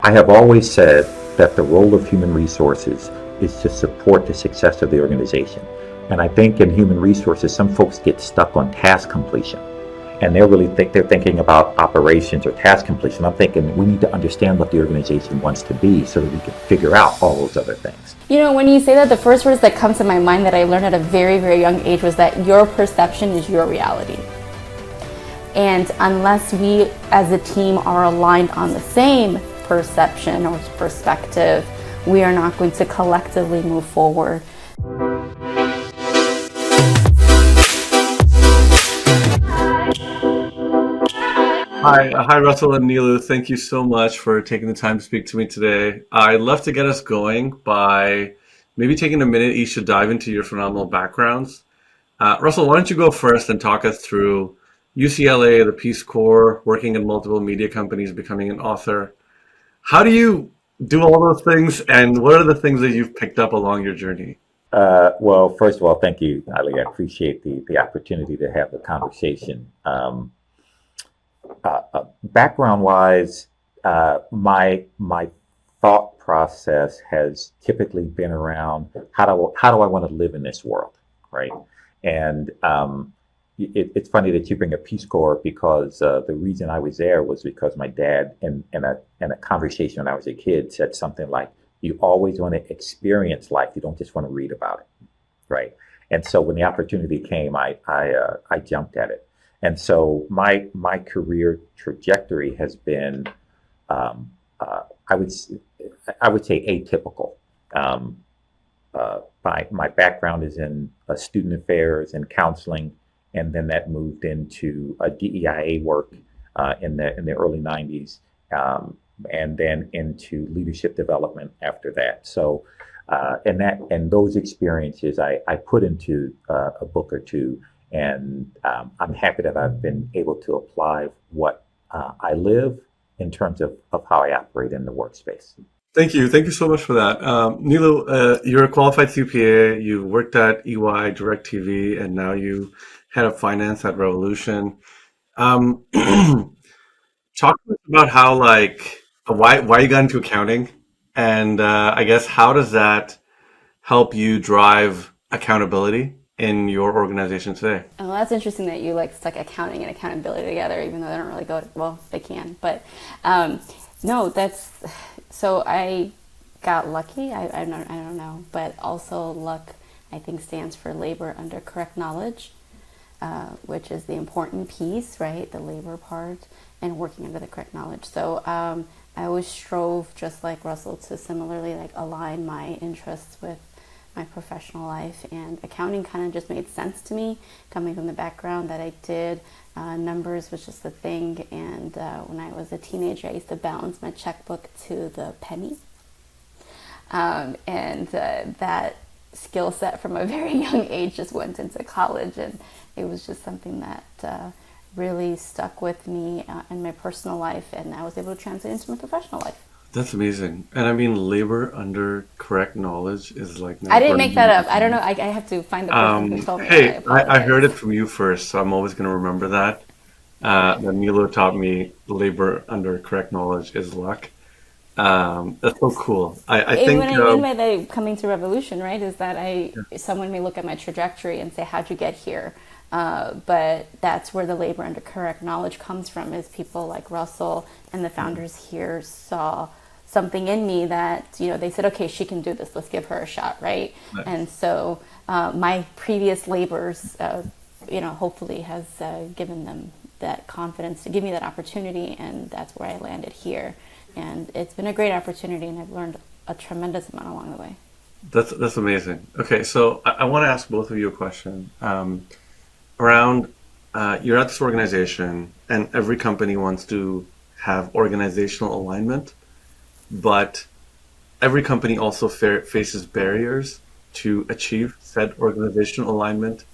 I have always said that the role of human resources is to support the success of the organization. And I think in human resources, some folks get stuck on task completion. And they're thinking about operations or task completion. I'm thinking we need to understand what the organization wants to be so that we can figure out all those other things. You know, when you say that, the first words that come to my mind that I learned at a very, very young age was that your perception is your reality. And unless we as a team are aligned on the same perception or perspective, we are not going to collectively move forward. Hi, Russell and Nilu. Thank you so much for taking the time to speak to me today. I'd love to get us going by maybe taking a minute each to dive into your phenomenal backgrounds. Russell, why don't you go first and talk us through UCLA, the Peace Corps, working in multiple media companies, becoming an author. How do you do all those things, and what are the things that you've picked up along your journey? Well, first of all, thank you, Ali. I appreciate the opportunity to have the conversation. Background-wise, my thought process has typically been around how do I want to live in this world, right? And it's funny that you bring up Peace Corps because the reason I was there was because my dad, in a conversation when I was a kid, said something like, "You always want to experience life. You don't just want to read about it," right? And so when the opportunity came, I jumped at it. And so my career trajectory has been, I would say, atypical. My background is in student affairs and counseling, and then that moved into DEIA work in the early '90s, and then into leadership development after that. So, and those experiences I put into a book or two. And I'm happy that I've been able to apply what I live in terms of how I operate in the workspace. Thank you. Thank you so much for that. Nilu, you're a qualified CPA. You worked at EY, DirecTV, and now you head up finance at Revolution. Talk to us about how, why you got into accounting, and I guess how does that help you drive accountability in your organization today? Oh, that's interesting that you stuck accounting and accountability together, even though they don't really go, well, they can, but no, so I got lucky. I don't know, but also luck, I think, stands for labor under correct knowledge, which is the important piece, right? The labor part and working under the correct knowledge. So I always strove, just like Russell, to similarly align my interests with my professional life, and accounting kind of just made sense to me, coming from the background that I did. Numbers was just a thing, and when I was a teenager, I used to balance my checkbook to the penny, and that skill set from a very young age just went into college, and it was just something that really stuck with me in my personal life, and I was able to translate into my professional life. That's amazing. And I mean, labor under correct knowledge is I didn't make that up. I don't know. I have to find the person who told me. Hey, I heard it from you first, so I'm always going to remember that. That Nilu taught me labor under correct knowledge is luck. That's so cool. I think what I mean by the coming to Revolution, right, is that someone may look at my trajectory and say, "How'd you get here?" But that's where the labor under correct knowledge comes from, is people like Russell and the founders here saw something in me that, they said, okay, she can do this, let's give her a shot, right? Nice. And so my previous labors, hopefully has given them that confidence to give me that opportunity, and that's where I landed here. And it's been a great opportunity, and I've learned a tremendous amount along the way. That's amazing. Okay, so I want to ask both of you a question. Around, you're at this organization, and every company wants to have organizational alignment, but every company also faces barriers to achieve said organizational alignment.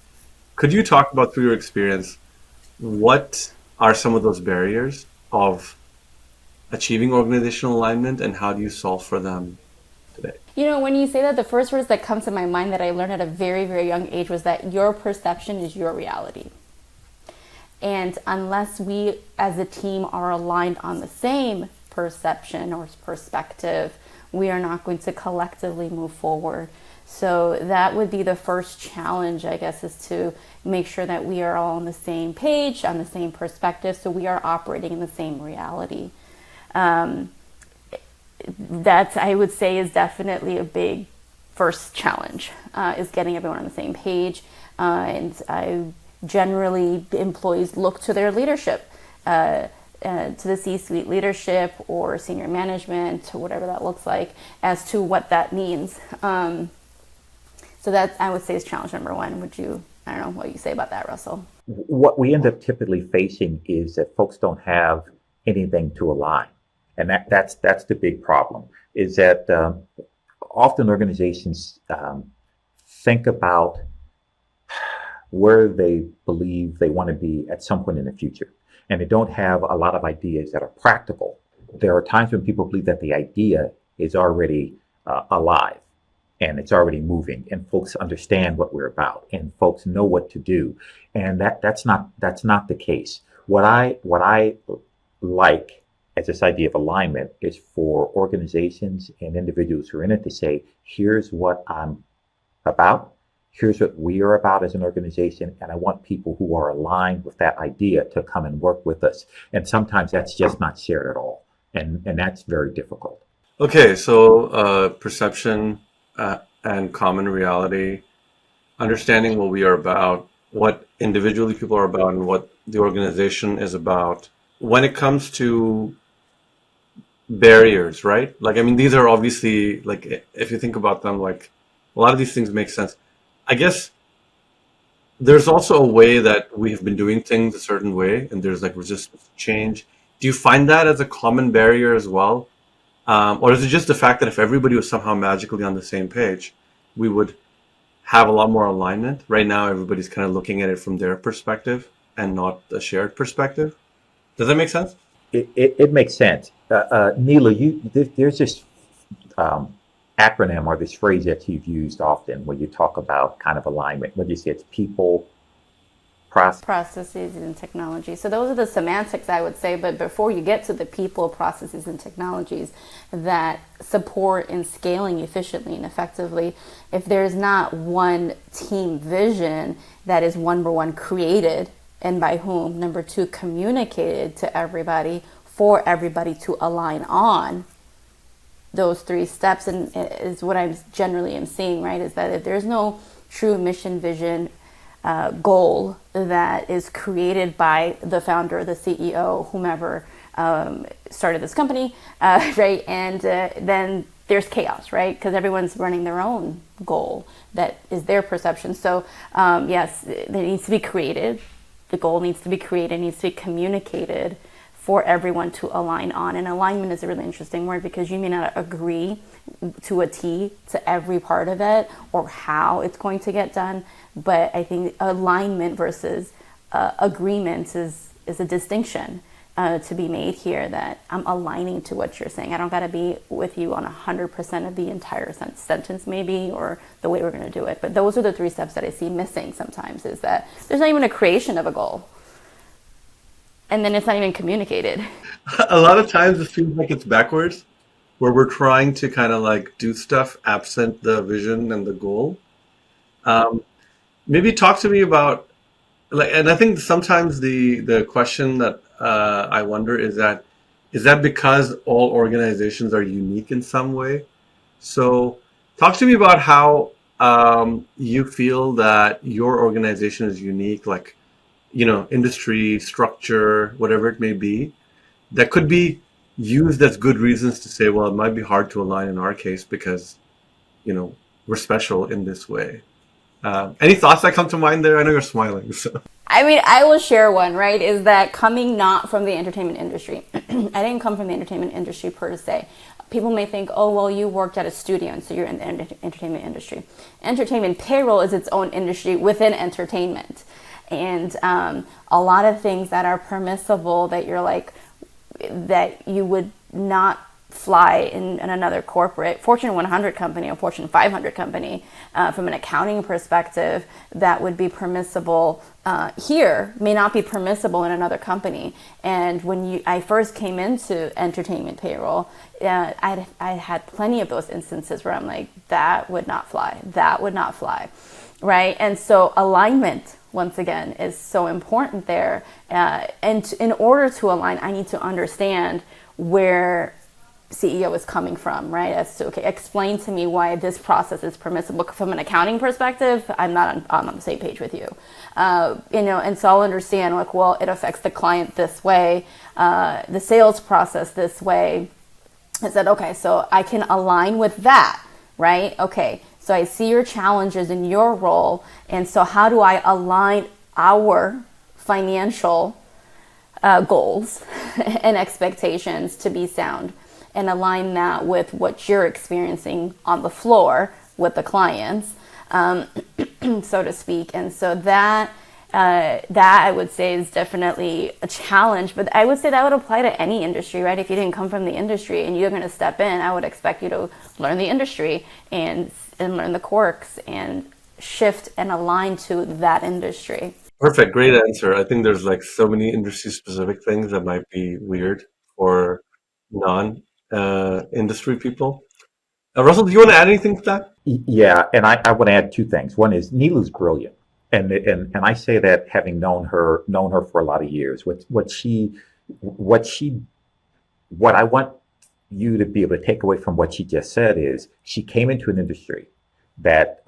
Could you talk about, through your experience, what are some of those barriers of achieving organizational alignment, and how do you solve for them today? When you say that, the first words that come to my mind that I learned at a very, very young age was that your perception is your reality. And unless we as a team are aligned on the same perception or perspective, we are not going to collectively move forward. So that would be the first challenge, I guess, is to make sure that we are all on the same page, on the same perspective, so we are operating in the same reality. That, I would say, is definitely a big first challenge, is getting everyone on the same page. And generally, employees look to their leadership, to the C-suite leadership or senior management, or whatever that looks like, as to what that means. So that, I would say, is challenge number one. I don't know what you say about that, Russell. What we end up typically facing is that folks don't have anything to align. And that's the big problem, is that often organizations think about where they believe they want to be at some point in the future. And they don't have a lot of ideas that are practical. There are times when people believe that the idea is already alive and it's already moving, and folks understand what we're about, and folks know what to do. And that's not the case. What I like as this idea of alignment is for organizations and individuals who are in it to say, here's what I'm about, here's what we are about as an organization, and I want people who are aligned with that idea to come and work with us. And sometimes that's just not shared at all, and that's very difficult. Okay, so perception and common reality, understanding what we are about, what individually people are about, and what the organization is about. When it comes to barriers, right? Like, I mean, these are obviously, like, if you think about them, like, a lot of these things make sense. I guess there's also a way that we have been doing things a certain way, and there's like resistance to change. Do you find that as a common barrier as well? Or is it just the fact that if everybody was somehow magically on the same page, we would have a lot more alignment? Right now, everybody's kind of looking at it from their perspective and not a shared perspective. Does that make sense? It makes sense. Nilu, there's this acronym or this phrase that you've used often when you talk about kind of alignment. What do you say? It's people, processes, and technology. So those are the semantics, I would say. But before you get to the people, processes, and technologies that support in scaling efficiently and effectively, if there's not one team vision that is number one created, and by whom, number two communicated to everybody, for everybody to align on, those three steps, and is what I generally am seeing, right, is that if there's no true mission, vision, goal that is created by the founder, the CEO, whomever started this company, right, and then there's chaos, right, because everyone's running their own goal that is their perception. So yes, it needs to be created. The goal needs to be created, needs to be communicated for everyone to align on. And alignment is a really interesting word, because you may not agree to a T to every part of it or how it's going to get done. But I think alignment versus agreement is a distinction to be made here, that I'm aligning to what you're saying. I don't got to be with you on 100% of the entire sentence maybe, or the way we're going to do it. But those are the three steps that I see missing sometimes, is that there's not even a creation of a goal. And then it's not even communicated. A lot of times it feels like it's backwards, where we're trying to kind of like do stuff absent the vision and the goal. Maybe talk to me about, like, and I think sometimes the question that I wonder is that because all organizations are unique in some way? So talk to me about how you feel that your organization is unique, like, industry, structure, whatever it may be, that could be used as good reasons to say, well, it might be hard to align in our case because, we're special in this way. Any thoughts that come to mind there? I know you're smiling. So. I mean, I will share one, right, is that coming not from the entertainment industry. I didn't come from the entertainment industry per se. People may think, oh, well, you worked at a studio, and so you're in the entertainment industry. Entertainment payroll is its own industry within entertainment. And a lot of things that are permissible that you're like, that you would not fly in another corporate Fortune 100 company or Fortune 500 company. From an accounting perspective, that would be permissible here may not be permissible in another company. And when I first came into entertainment payroll, I had plenty of those instances where I'm like, that would not fly. That would not fly. Right. And so alignment, once again, is so important there. And in order to align, I need to understand where CEO is coming from, right? As to, okay, explain to me why this process is permissible. From an accounting perspective, I'm not on the same page with you. And so I'll understand, like, well, it affects the client this way, the sales process this way. I said, okay, so I can align with that, right? Okay, so I see your challenges in your role, and so how do I align our financial goals and expectations to be sound, and align that with what you're experiencing on the floor with the clients, so to speak. And so that I would say is definitely a challenge, but I would say that would apply to any industry, right? If you didn't come from the industry and you're going to step in, I would expect you to learn the industry and learn the quirks and shift and align to that industry. Perfect. Great answer. I think there's like so many industry specific things that might be weird for non industry people. Russell, do you want to add anything to that? Yeah, and I want to add two things. One is Nilu's brilliant, and I say that having known her for a lot of years. What I want you to be able to take away from what she just said is she came into an industry that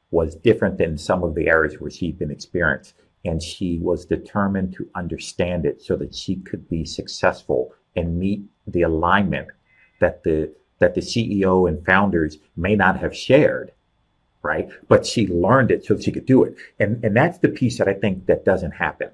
was different than some of the areas where she'd been experienced, and she was determined to understand it so that she could be successful and meet the alignment that the CEO and founders may not have shared, right? But she learned it so she could do it. And that's the piece that I think that doesn't happen.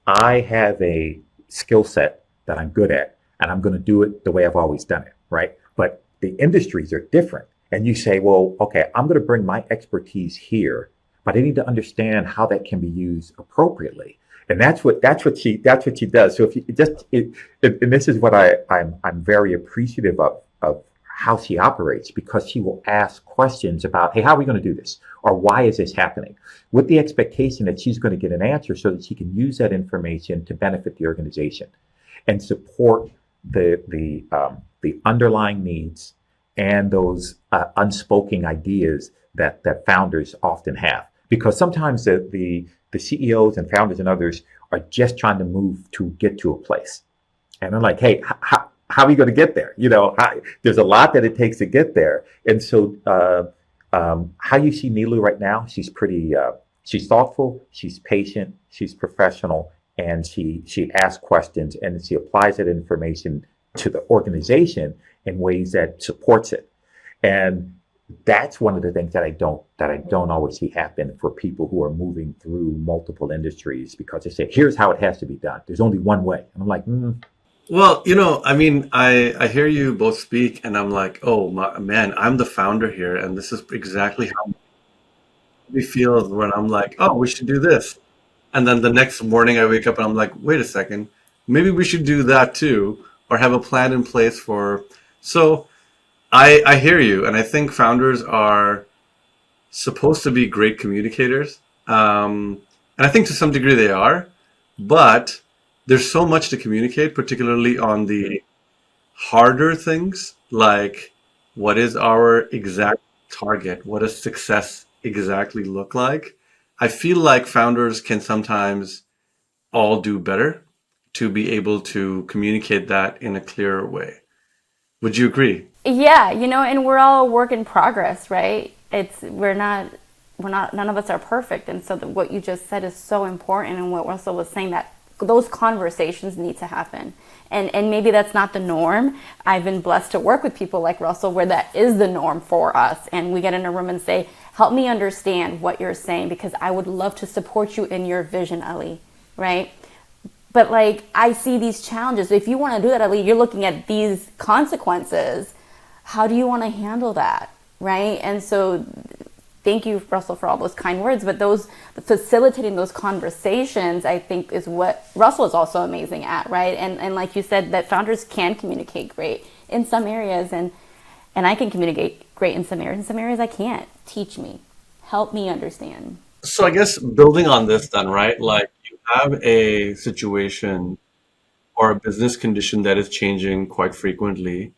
I have a skill set that I'm good at, and I'm going to do it the way I've always done it, right? But the industries are different. And you say, well, okay, I'm going to bring my expertise here, but I need to understand how that can be used appropriately. And that's what she does. So if you and this is what I'm very appreciative of how she operates, because she will ask questions about, hey, how are we going to do this? Or why is this happening? With the expectation that she's going to get an answer so that she can use that information to benefit the organization and support the underlying needs and those unspoken ideas that founders often have. Because sometimes the CEOs and founders and others are just trying to move to get to a place. And they're like, hey, how are we going to get there? There's a lot that it takes to get there. And so how you see Nilu right now, she's she's thoughtful, she's patient, she's professional, and she asks questions and she applies that information to the organization in ways that supports it. And that's one of the things that I don't always see happen for people who are moving through multiple industries, because they say, here's how it has to be done. There's only one way. And I'm like, Well, I mean, I hear you both speak, and I'm like, oh man, I'm the founder here, and this is exactly how we feel when I'm like, oh, we should do this. And then the next morning I wake up and I'm like, wait a second, maybe we should do that too, or have a plan in place for. So I hear you, and I think founders are supposed to be great communicators. And I think to some degree they are, but there's so much to communicate, particularly on the harder things, like what is our exact target? What does success exactly look like? I feel like founders can sometimes all do better to be able to communicate that in a clearer way. Would you agree? Yeah, and we're all a work in progress, right? None of us are perfect. And so what you just said is so important. And what Russell was saying, that those conversations need to happen. And maybe that's not the norm. I've been blessed to work with people like Russell where that is the norm for us. And we get in a room and say, help me understand what you're saying, because I would love to support you in your vision, Ali, right? But I see these challenges. If you want to do that, Ali, you're looking at these consequences. How do you want to handle that, right? And so thank you, Russell, for all those kind words. But those facilitating those conversations, I think, is what Russell is also amazing at, right? And like you said, that founders can communicate great in some areas, and I can communicate great in some areas. In some areas, I can't. Teach me, help me understand. So I guess building on this then, right? Like you have a situation or a business condition that is changing quite frequently.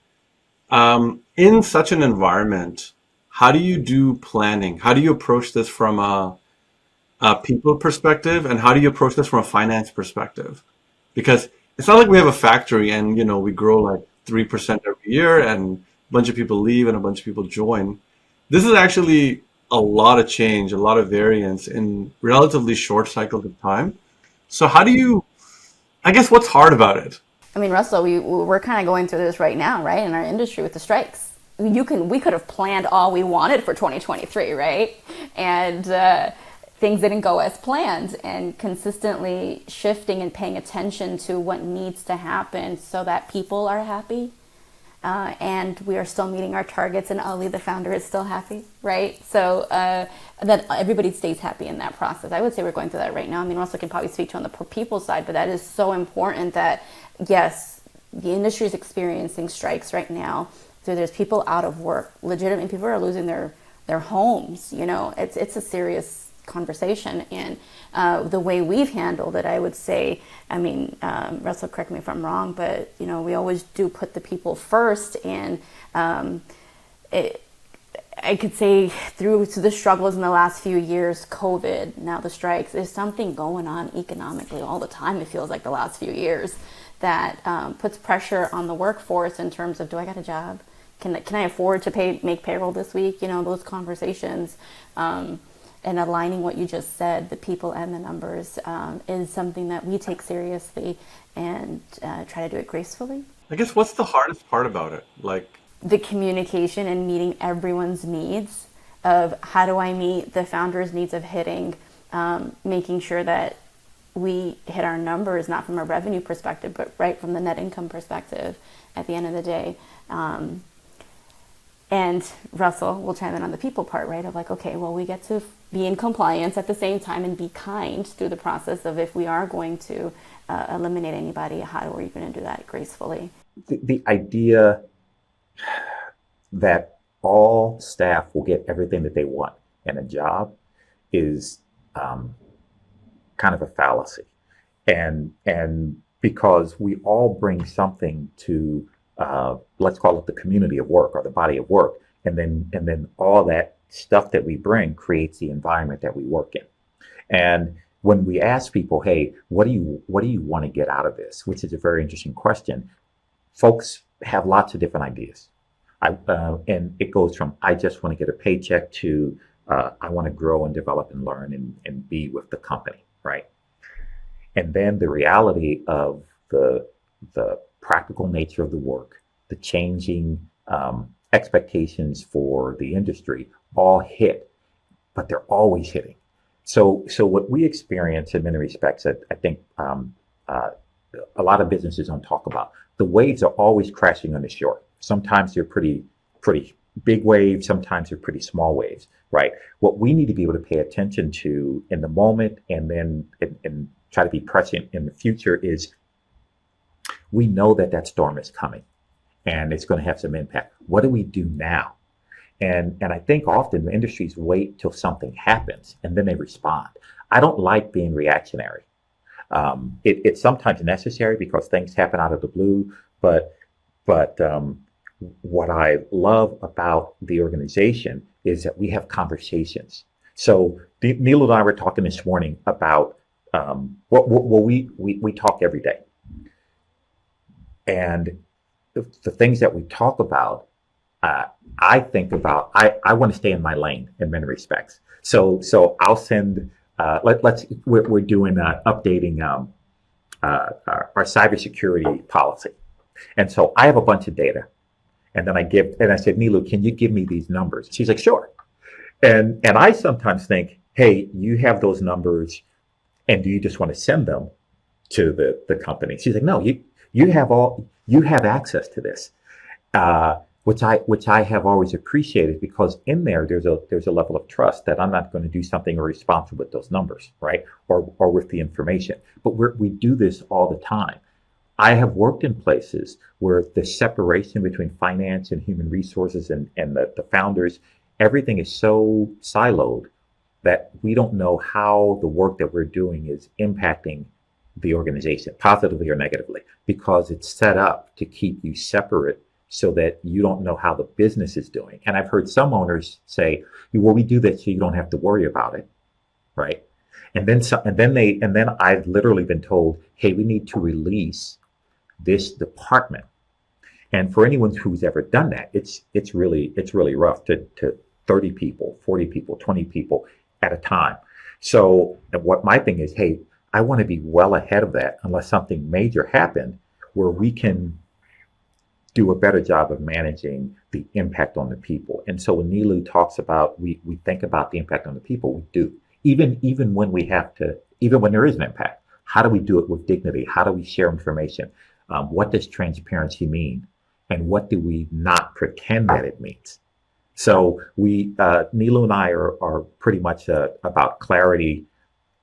In such an environment, how do you do planning? How do you approach this from a people perspective, and how do you approach this from a finance perspective? Because it's not like we have a factory and we grow like 3% every year and a bunch of people leave and a bunch of people join. This is actually a lot of change, a lot of variance in relatively short cycles of time. So how do you, I guess, what's hard about it? I mean, Russell, we're kind of going through this right now, right, in our industry with the strikes. We could have planned all we wanted for 2023, right? And things didn't go as planned, and consistently shifting and paying attention to what needs to happen so that people are happy, and we are still meeting our targets, and Ali, the founder, is still happy, right? So that everybody stays happy in that process. I would say we're going through that right now. I mean, Russell can probably speak to on the people side, but that is so important that, yes, the industry is experiencing strikes right now. So there's people out of work, legitimately people are losing their homes. It's a serious conversation, and the way we've handled it, I would say, I mean, Russell, correct me if I'm wrong, but we always do put the people first, and I could say through to the struggles in the last few years, COVID, now the strikes, there's something going on economically all the time. It feels like the last few years that puts pressure on the workforce in terms of, do I got a job? Can I afford to make payroll this week? Those conversations. And aligning what you just said, the people and the numbers, is something that we take seriously and try to do it gracefully. I guess what's the hardest part about it? Like the communication and meeting everyone's needs of how do I meet the founder's needs of hitting, making sure that we hit our numbers, not from a revenue perspective, but right from the net income perspective at the end of the day. And Russell will chime in on the people part, right? Of like, okay, well, we get to be in compliance at the same time and be kind through the process of if we are going to eliminate anybody, how are we going to do that gracefully? The idea that all staff will get everything that they want in a job is kind of a fallacy. And because we all bring something to let's call it the community of work or the body of work, and then all that stuff that we bring creates the environment that we work in. And when we ask people, hey, what do you want to get out of this, which is a very interesting question, folks have lots of different ideas. And it goes from I just want to get a paycheck to I want to grow and develop and learn and be with the company, right? And then the reality of the practical nature of the work, the changing expectations for the industry all hit, but they're always hitting. So what we experience in many respects, I think a lot of businesses don't talk about, the waves are always crashing on the shore. Sometimes they're pretty big waves, sometimes they're pretty small waves, right? What we need to be able to pay attention to in the moment and then and try to be prescient in the future is we know that storm is coming and it's going to have some impact. What do we do now? And I think often the industries wait till something happens and then they respond. I don't like being reactionary. It's sometimes necessary because things happen out of the blue, but what I love about the organization is that we have conversations. So Nilu and I were talking this morning about we talk every day. And the things that we talk about, I think about, I want to stay in my lane in many respects. So I'll send, we're doing, updating our cybersecurity policy. And so I have a bunch of data. And then I said, Nilu, can you give me these numbers? She's like, sure. And I sometimes think, hey, you have those numbers, and do you just want to send them to the company? She's like, no, you have access to this. which I have always appreciated, because in there there's a level of trust that I'm not going to do something irresponsible with those numbers, right? Or with the information. But we do this all the time. I have worked in places where the separation between finance and human resources and the founders, everything is so siloed that we don't know how the work that we're doing is impacting the organization, positively or negatively, because it's set up to keep you separate so that you don't know how the business is doing. And I've heard some owners say, well, we do that so you don't have to worry about it, right? And then I've literally been told, hey, we need to release this department. And for anyone who's ever done that, it's really rough to 30 people, 40 people, 20 people at a time. So what my thing is, hey, I want to be well ahead of that unless something major happened where we can do a better job of managing the impact on the people. And so when Nilu talks about we think about the impact on the people, we do. Even when we have to, even when there is an impact, how do we do it with dignity? How do we share information? What does transparency mean? And what do we not pretend that it means? So Nilu and I are pretty much about clarity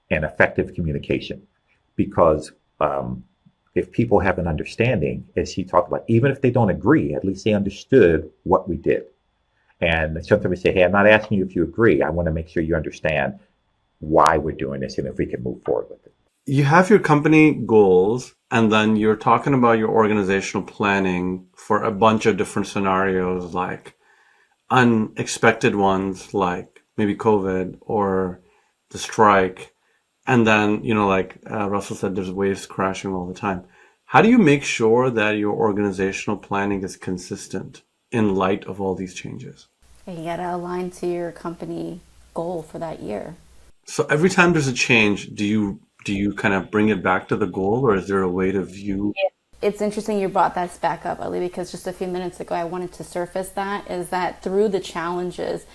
and effective communication, because if people have an understanding, as he talked about, even if they don't agree, at least they understood what we did. And sometimes we say, hey, I'm not asking you if you agree. I want to make sure you understand why we're doing this and if we can move forward with it. You have your company goals, and then you're talking about your organizational planning for a bunch of different scenarios, like unexpected ones, like maybe COVID or the strike. And then, like Russell said, there's waves crashing all the time. How do you make sure that your organizational planning is consistent in light of all these changes? You got to align to your company goal for that year. So every time there's a change, do you kind of bring it back to the goal, or is there a way to view? It's interesting you brought that back up, Ali, because just a few minutes ago I wanted to surface that, is that through the challenges,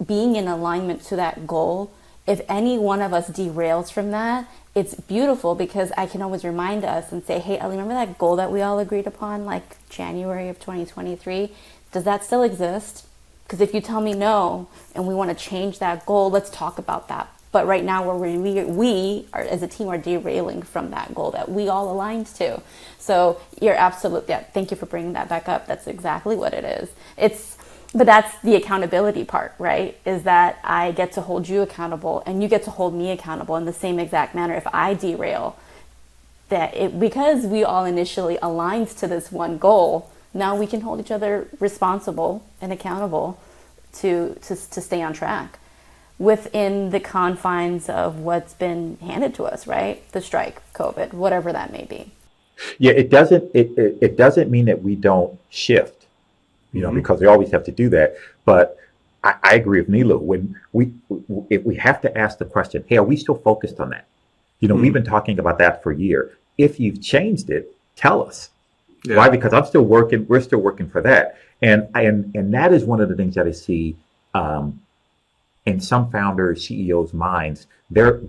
being in alignment to that goal, if any one of us derails from that, it's beautiful because I can always remind us and say, hey, Ali, remember that goal that we all agreed upon, like January of 2023? Does that still exist? Because if you tell me no, and we want to change that goal, let's talk about that. But right now, we are, as a team, are derailing from that goal that we all aligned to. So you're absolutely, yeah, thank you for bringing that back up. That's exactly what it is. But that's the accountability part, right? Is that I get to hold you accountable and you get to hold me accountable in the same exact manner. If I derail, because we all initially aligned to this one goal, now we can hold each other responsible and accountable to stay on track within the confines of what's been handed to us, right? The strike, COVID, whatever that may be. Yeah, it doesn't mean that we don't shift, because we always have to do that. But I agree with Nilu. When we have to ask the question, hey, are we still focused on that? We've been talking about that for a year. If you've changed it, tell us. Yeah. Why? Because I'm still working. We're still working for that. And that is one of the things that I see in some founders, CEOs' minds. There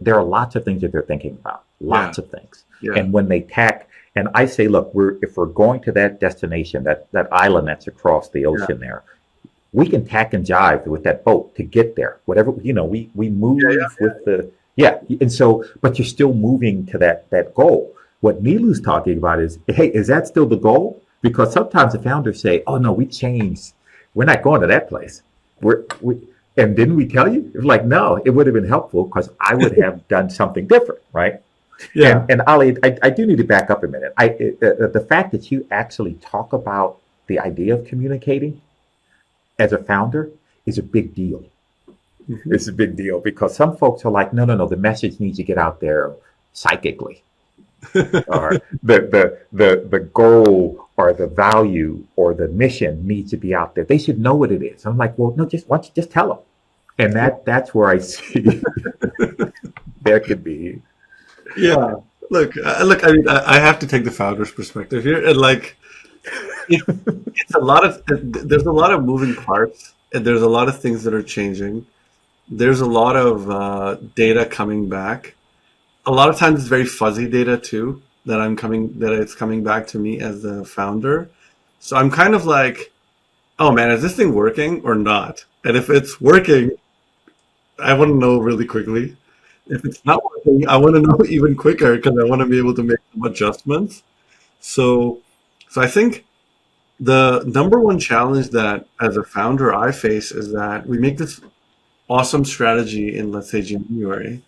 are lots of things that they're thinking about. Lots of things. Yeah. And when they tack, and I say, look, if we're going to that destination, that island that's across the ocean there, we can tack and jive with that boat to get there. Whatever, we move with the, and so, but you're still moving to that goal. What Nilu's talking about is, hey, is that still the goal? Because sometimes the founders say, oh no, we changed. We're not going to that place. And didn't we tell you? It was like, no, it would have been helpful because I would have done something different, right? Yeah. And Ali, I do need to back up a minute. The fact that you actually talk about the idea of communicating as a founder is a big deal. Mm-hmm. It's a big deal because some folks are like, no, the message needs to get out there psychically. Or the goal or the value or the mission needs to be out there. They should know what it is. I'm like, well, no, why don't you just tell them? And that's where I see there could be. Yeah. Look. I mean, I have to take the founder's perspective here, and it's a lot of. There's a lot of moving parts, and there's a lot of things that are changing. There's a lot of data coming back. A lot of times it's very fuzzy data too that it's coming back to me as the founder. So I'm kind of like, oh man, is this thing working or not? And if it's working, I want to know really quickly. If it's not working, I want to know even quicker because I want to be able to make some adjustments. So, so I think the number one challenge that as a founder I face is that we make this awesome strategy in, let's say, January,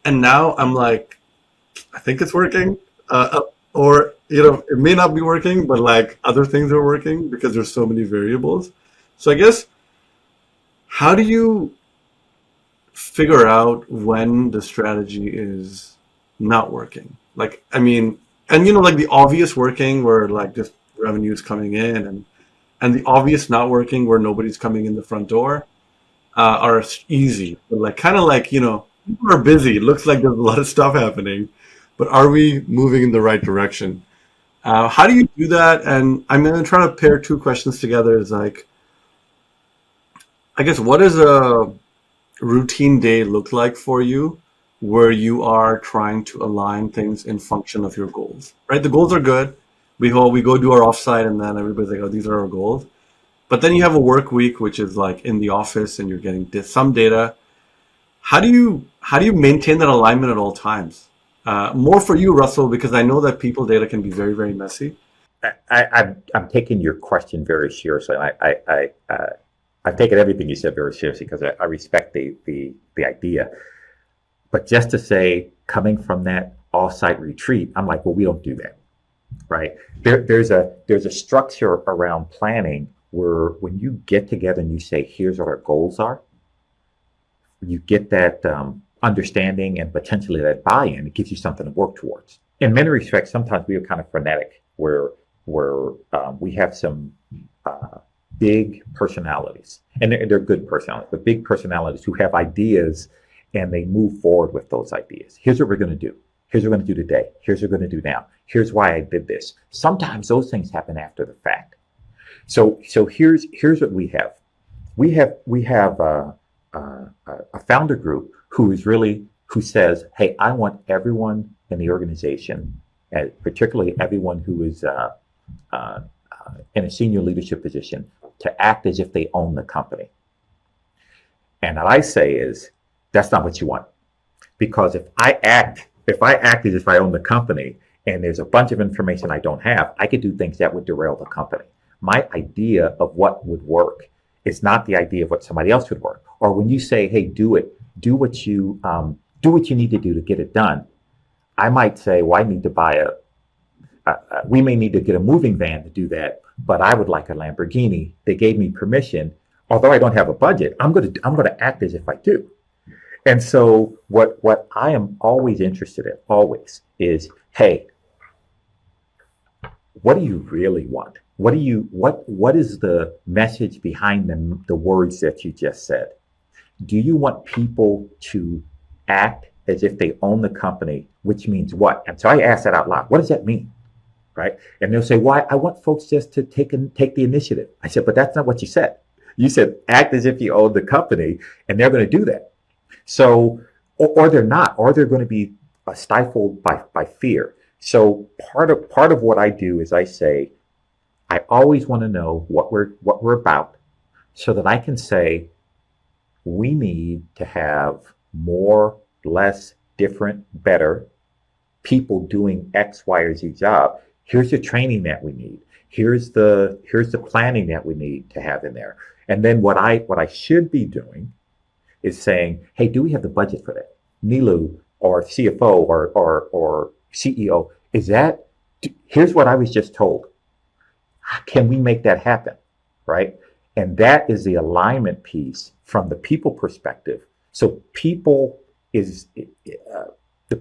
and now I'm like, I think it's working, or it may not be working, but like other things are working because there's so many variables. So I guess, how do you figure out when the strategy is not working? Like, I mean, and like the obvious working where like just revenue is coming in, and the obvious not working where nobody's coming in the front door, are easy. But like kind of like, people are busy. It looks like there's a lot of stuff happening, but are we moving in the right direction? How do you do that? And I'm going to try to pair two questions together. Is like, I guess, what does a routine day look like for you where you are trying to align things in function of your goals, right? The goals are good. We go do our offsite and then everybody's like, oh, these are our goals. But then you have a work week, which is like in the office and you're getting some data. How do you maintain that alignment at all times? More for you, Russell, because I know that people data can be very, very messy. I'm taking your question very seriously. I've taken everything you said very seriously because I respect the idea. But just to say, coming from that off-site retreat, I'm like, well, we don't do that, right? There's a structure around planning where when you get together and you say, here's what our goals are, you get that understanding and potentially that buy-in. It gives you something to work towards. In many respects, sometimes we are kind of frenetic, where we have some big personalities, and they're good personalities, but big personalities who have ideas and they move forward with those ideas. Here's what we're going to do. Here's what we're going to do today. Here's what we're going to do now. Here's why I did this. Sometimes those things happen after the fact. So here's what we have. We have a founder group who says, hey, I want everyone in the organization, particularly everyone who is in a senior leadership position, to act as if they own the company. And what I say is, that's not what you want. Because if I act as if I own the company and there's a bunch of information I don't have, I could do things that would derail the company. My idea of what would work is not the idea of what somebody else would work. Or when you say, hey, do it, do what you need to do to get it done. I might say, well, I need to buy we may need to get a moving van to do that, but I would like a Lamborghini. They gave me permission. Although I don't have a budget, I'm going to act as if I do. And so what I am always interested in, always, is, hey, what do you really want? What is the message behind the words that you just said? Do you want people to act as if they own the company, which means what? And so I ask that out loud. What does that mean? Right? And they'll say, why? I want folks just to take the initiative. I said, but that's not what you said. You said act as if you own the company, and they're going to do that. So, or they're not, or they're going to be stifled by fear. So part of what I do is I say, I always want to know what we're about, so that I can say, we need to have more, less, different, better people doing X, Y, or Z job. Here's the training that we need. Here's the planning that we need to have in there. And then what I should be doing is saying, hey, do we have the budget for that? Nilu or CFO or CEO, here's what I was just told. Can we make that happen? Right? And that is the alignment piece from the people perspective. So the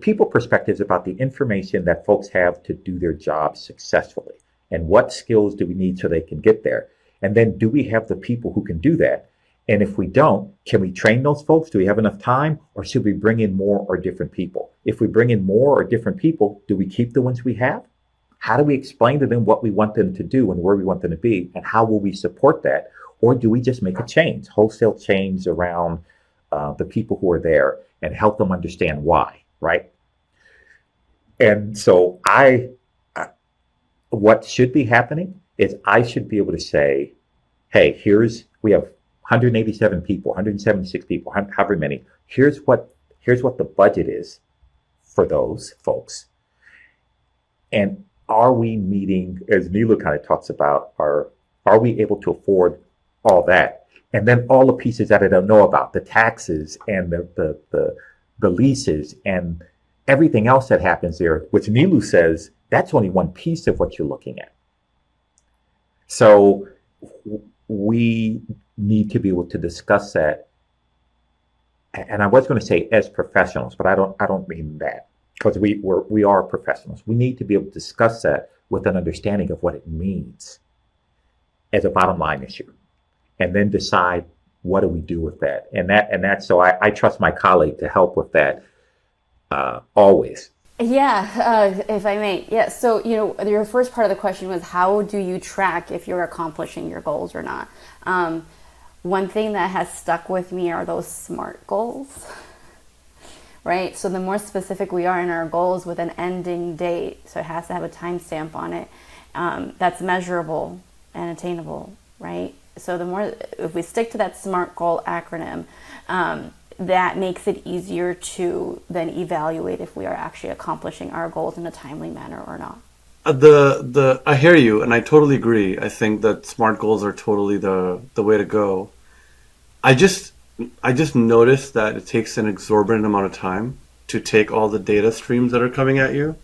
people perspective is about the information that folks have to do their jobs successfully. And what skills do we need so they can get there? And then do we have the people who can do that? And if we don't, can we train those folks? Do we have enough time? Or should we bring in more or different people? If we bring in more or different people, do we keep the ones we have? How do we explain to them what we want them to do and where we want them to be? And how will we support that? Or do we just make a change, wholesale change around the people who are there and help them understand why, right? And so what should be happening is I should be able to say, hey, we have 187 people, 176 people, however many. Here's what the budget is for those folks. And are we meeting, as Nilu kind of talks about, are we able to afford all that? And then all the pieces that I don't know about, the taxes and the leases and everything else that happens there, which Nilu says, that's only one piece of what you're looking at. So we need to be able to discuss that. And I was going to say as professionals, but I don't mean that, because we are professionals. We need to be able to discuss that with an understanding of what it means as a bottom line issue, and then decide what do we do with that. And that so I trust my colleague to help with that always. Yeah, if I may. Yeah, so, your first part of the question was, how do you track if you're accomplishing your goals or not? One thing that has stuck with me are those SMART goals, right? So the more specific we are in our goals with an ending date, so it has to have a timestamp on it, that's measurable and attainable, right? So the more, if we stick to that SMART goal acronym, that makes it easier to then evaluate if we are actually accomplishing our goals in a timely manner or not. I hear you, and I totally agree. I think that SMART goals are totally the way to go. I just noticed that it takes an exorbitant amount of time to take all the data streams that are coming at you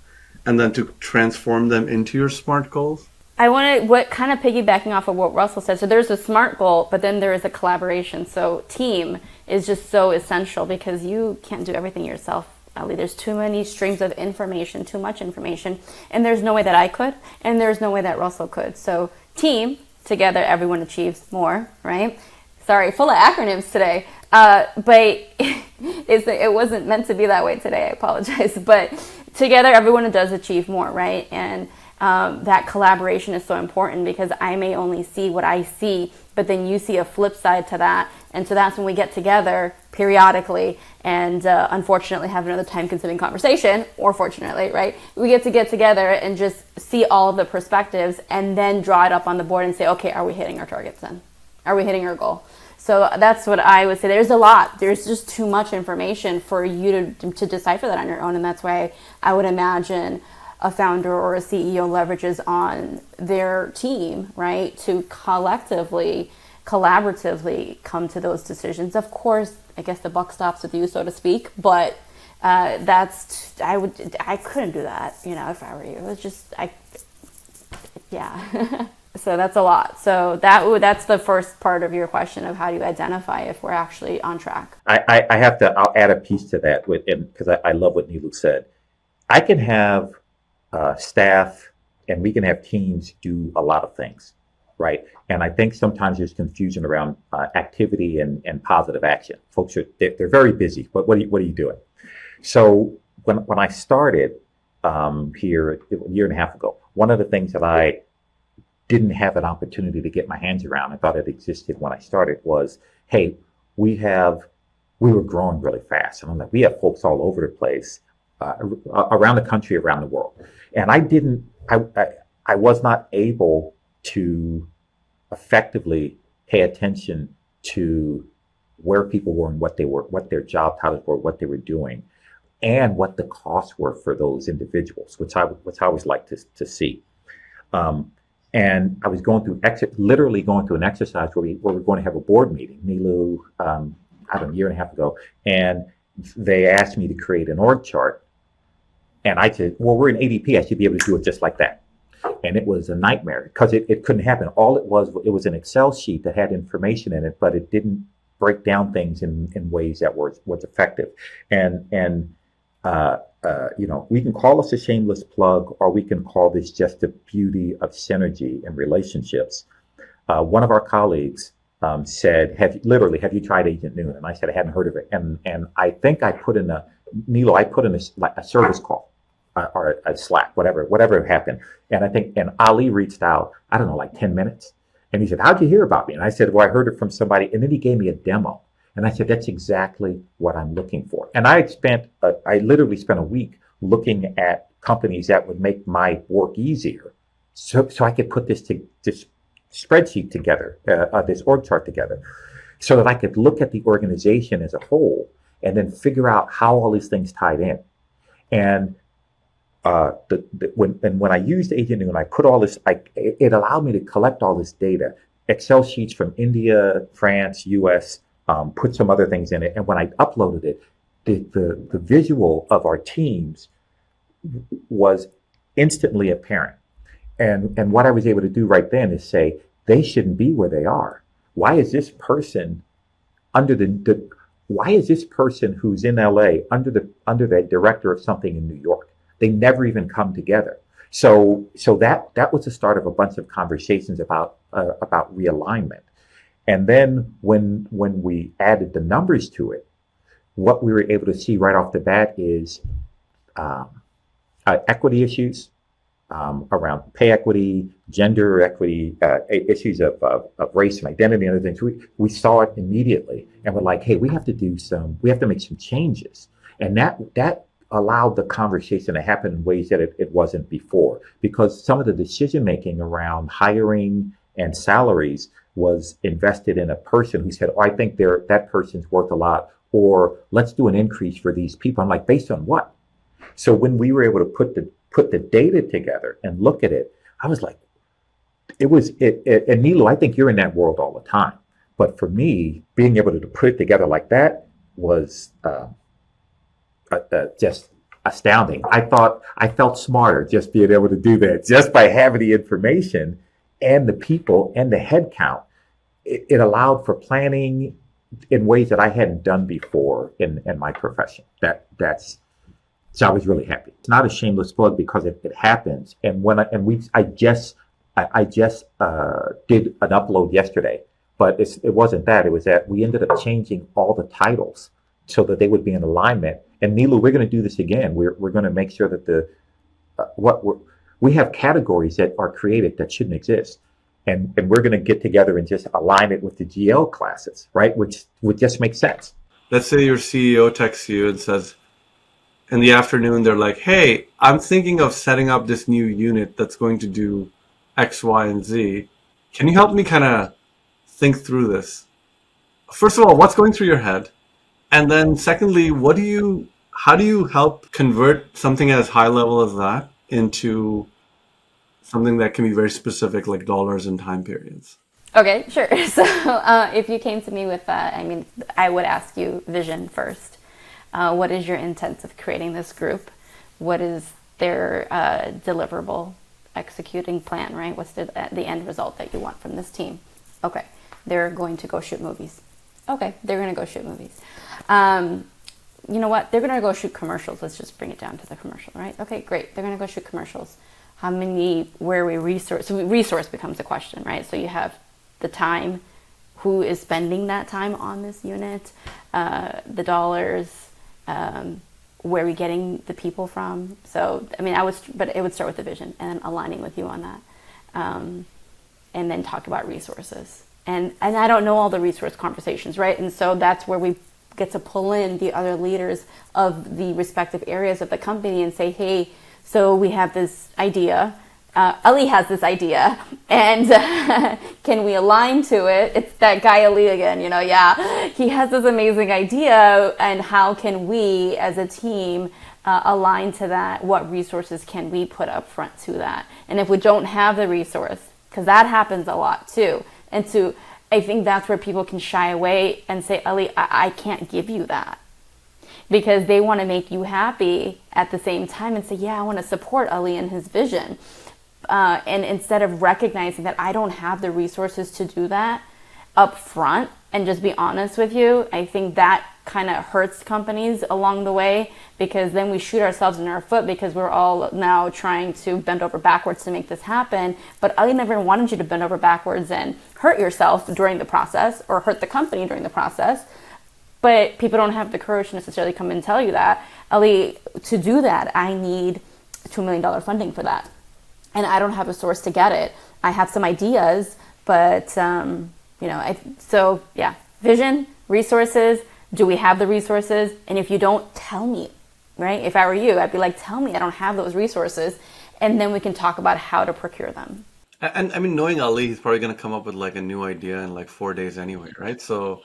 and then to transform them into your SMART goals. What kind of piggybacking off of what Russell said. So there's a SMART goal, but then there is a collaboration. So team is just so essential because you can't do everything yourself, Ali. There's too many streams of information, too much information, and there's no way that I could, and there's no way that Russell could. So team, together everyone achieves more, right? Sorry, full of acronyms today. But it wasn't meant to be that way today. I apologize. But together everyone does achieve more, right? And that collaboration is so important because I may only see what I see, but then you see a flip side to that. And so that's when we get together periodically and unfortunately have another time-consuming conversation, or fortunately, right? We get together and just see all of the perspectives and then draw it up on the board and say, okay, are we hitting our targets then? Are we hitting our goal? So that's what I would say. There's a lot. There's just too much information for you to decipher that on your own. And that's why I would imagine a founder or a CEO leverages on their team, right, to collaboratively come to those decisions. Of course, I guess the buck stops with you, so to speak, but I couldn't do that, if I were you. It was just, yeah. So that's a lot. So that's the first part of your question of how do you identify if we're actually on track. I'll add a piece to that because I love what Nilu said. I can have staff and we can have teams do a lot of things, right? And I think sometimes there's confusion around activity and positive action. Folks they're very busy, but what are you doing? So when I started here a year and a half ago, one of the things that I didn't have an opportunity to get my hands around, I thought it existed when I started, was, hey, we were growing really fast. And I'm like, we have folks all over the place, around the country, around the world. And I was not able to effectively pay attention to where people were and what their job titles were, what they were doing, and what the costs were for those individuals, which I always like to see. And I was literally going through an exercise where we were going to have a board meeting, Nilu, a year and a half ago, and they asked me to create an org chart. And I said, well, we're in ADP. I should be able to do it just like that. And it was a nightmare because it couldn't happen. All it was an Excel sheet that had information in it, but it didn't break down things in ways that was effective. And we can call this a shameless plug, or we can call this just the beauty of synergy and relationships. One of our colleagues said, have you tried Agent Noon? And I said, I hadn't heard of it. And I think I put in a service call or a Slack, whatever happened. And Ali reached out, I don't know, like 10 minutes. And he said, how'd you hear about me? And I said, well, I heard it from somebody. And then he gave me a demo. And I said, that's exactly what I'm looking for. And I literally spent a week looking at companies that would make my work easier so I could put this spreadsheet together, this org chart together, so that I could look at the organization as a whole and then figure out how all these things tied in. And when I used Agent Noon, I put all this, it allowed me to collect all this data, Excel sheets from India, France, US, put some other things in it. And when I uploaded it, the visual of our teams was instantly apparent. And what I was able to do right then is say, they shouldn't be where they are. Why is this person why is this person who's in LA under the director of something in New York? They never even come together. So that was the start of a bunch of conversations about realignment. And then when we added the numbers to it, what we were able to see right off the bat is equity issues around pay equity, gender equity, issues of race and identity and other things. We saw it immediately, and we're like, hey, we have to make some changes. And that allowed the conversation to happen in ways that it wasn't before, because some of the decision making around hiring and salaries was invested in a person who said, oh, I think that person's worth a lot, or let's do an increase for these people. I'm like, based on what? So when we were able to put the data together and look at it, I was like, and Nilu, I think you're in that world all the time. But for me, being able to put it together like that was just astounding. I felt smarter just being able to do that, just by having the information and the people and the head count. It allowed for planning in ways that I hadn't done before in my profession. So I was really happy. It's not a shameless plug because it happens. And I just did an upload yesterday, but it wasn't that. It was that we ended up changing all the titles so that they would be in alignment. And Nilu, we're going to do this again. We're going to make sure that we have categories that are created that shouldn't exist. And we're going to get together and just align it with the GL classes, right? Which would just make sense. Let's say your CEO texts you and says, in the afternoon, they're like, hey, I'm thinking of setting up this new unit that's going to do X, Y, and Z. Can you help me kind of think through this? First of all, what's going through your head? And then secondly, how do you help convert something as high level as that into something that can be very specific, like dollars and time periods? Okay, sure. So if you came to me with that, I would ask you vision first. What is your intent of creating this group? What is their deliverable executing plan, right? What's the end result that you want from this team? Okay, they're going to go shoot movies. Okay, they're going to go shoot movies. You know what? They're going to go shoot commercials. Let's just bring it down to the commercial, right? Okay, great. They're going to go shoot commercials. Where we resource? So resource becomes a question, right? So you have the time, who is spending that time on this unit, the dollars, where are we getting the people from? So, but it would start with the vision and then aligning with you on that. And then talk about resources. And I don't know all the resource conversations, right? And so that's where we get to pull in the other leaders of the respective areas of the company and say, hey, so we have this idea. Ali has this idea, and can we align to it? It's that guy Ali again, he has this amazing idea, and how can we as a team align to that? What resources can we put up front to that? And if we don't have the resource, because that happens a lot too, I think that's where people can shy away and say, Ali, I can't give you that. Because they want to make you happy at the same time and say, yeah, I want to support Ali and his vision. And instead of recognizing that I don't have the resources to do that up front and just be honest with you, I think that kind of hurts companies along the way, because then we shoot ourselves in our foot because we're all now trying to bend over backwards to make this happen. But Ali never wanted you to bend over backwards and hurt yourself during the process or hurt the company during the process. But people don't have the courage to necessarily come and tell you that, Ali, to do that, I need $2 million funding for that. And I don't have a source to get it. I have some ideas, but, vision, resources. Do we have the resources? And if you don't, tell me, right? If I were you, I'd be like, tell me I don't have those resources. And then we can talk about how to procure them. And I mean, knowing Ali, he's probably going to come up with like a new idea in like 4 days anyway, right? So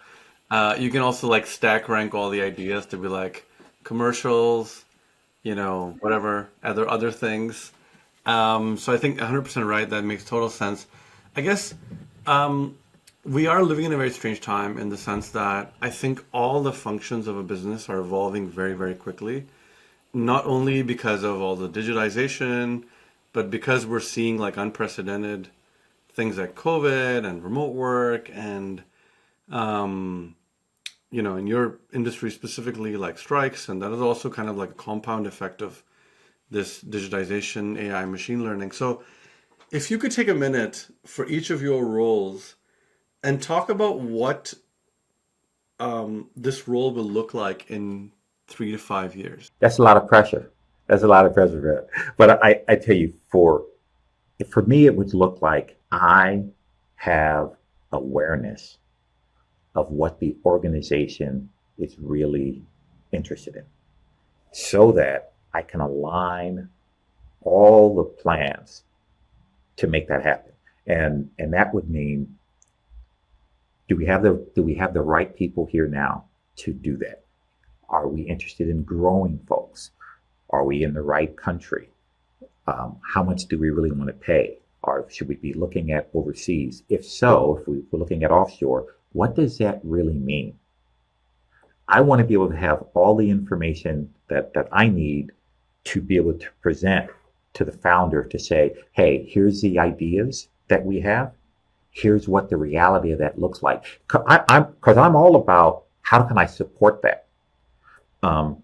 you can also like stack rank all the ideas to be like commercials, whatever, other things. So I think 100% right. That makes total sense. I guess um, we are living in a very strange time in the sense that I think all the functions of a business are evolving very, very quickly. Not only because of all the digitization, but because we're seeing like unprecedented things like COVID and remote work and um, in your industry specifically like strikes, and that is also kind of like a compound effect of this digitization, AI, machine learning. So if you could take a minute for each of your roles and talk about what this role will look like in 3 to 5 years. That's a lot of pressure. That's a lot of pressure, Brett. But I tell you, for me, it would look like I have awareness of what the organization is really interested in, so that I can align all the plans to make that happen. And that would mean, do we have the right people here now to do that? Are we interested in growing folks? Are we in the right country? How much do we really want to pay? Or should we be looking at overseas? If so, if we're looking at offshore, what does that really mean? I want to be able to have all the information that I need to be able to present to the founder to say, hey, here's the ideas that we have. Here's what the reality of that looks like. Because I'm all about how can I support that. Um,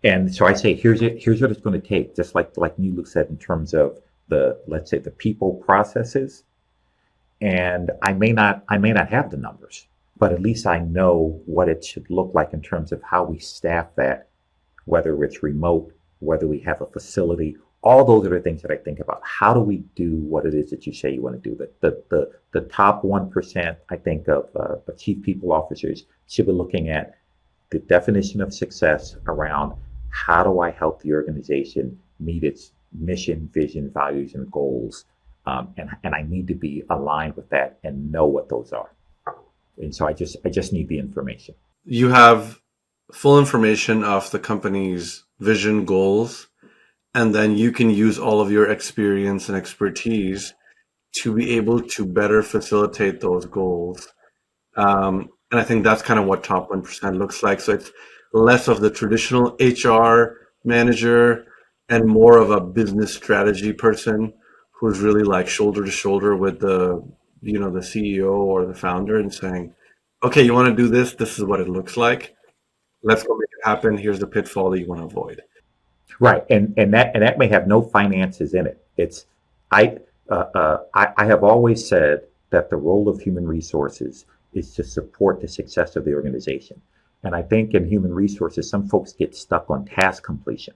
and so I say, here's it. Here's what it's going to take. Just like Nilu said, in terms of let's say the people processes. And I may not have the numbers, but at least I know what it should look like in terms of how we staff that, whether it's remote, whether we have a facility. All those are the things that I think about. How do we do what it is that you say you want to do? The top 1%, I think, of chief people officers should be looking at the definition of success around how do I help the organization meet its mission, vision, values, and goals. And I need to be aligned with that and know what those are. And so I just need the information. You have full information of the company's vision, goals, and then you can use all of your experience and expertise to be able to better facilitate those goals. And I think that's kind of what top 1% looks like. So it's less of the traditional HR manager and more of a business strategy person who's really like shoulder to shoulder with the CEO or the founder and saying, okay, you want to do this? This is what it looks like. Let's go make it happen. Here's the pitfall that you want to avoid. Right, and that may have no finances in it. It's I have always said that the role of human resources is to support the success of the organization. And I think in human resources, some folks get stuck on task completion,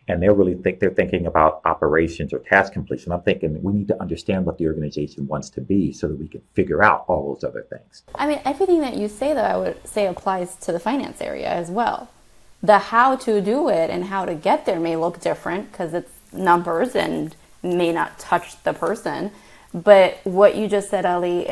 and they're thinking about operations or task completion. I'm thinking we need to understand what the organization wants to be so that we can figure out all those other things. I mean, everything that you say, though, I would say applies to the finance area as well. The how to do it and how to get there may look different because it's numbers and may not touch the person. But what you just said, Ali,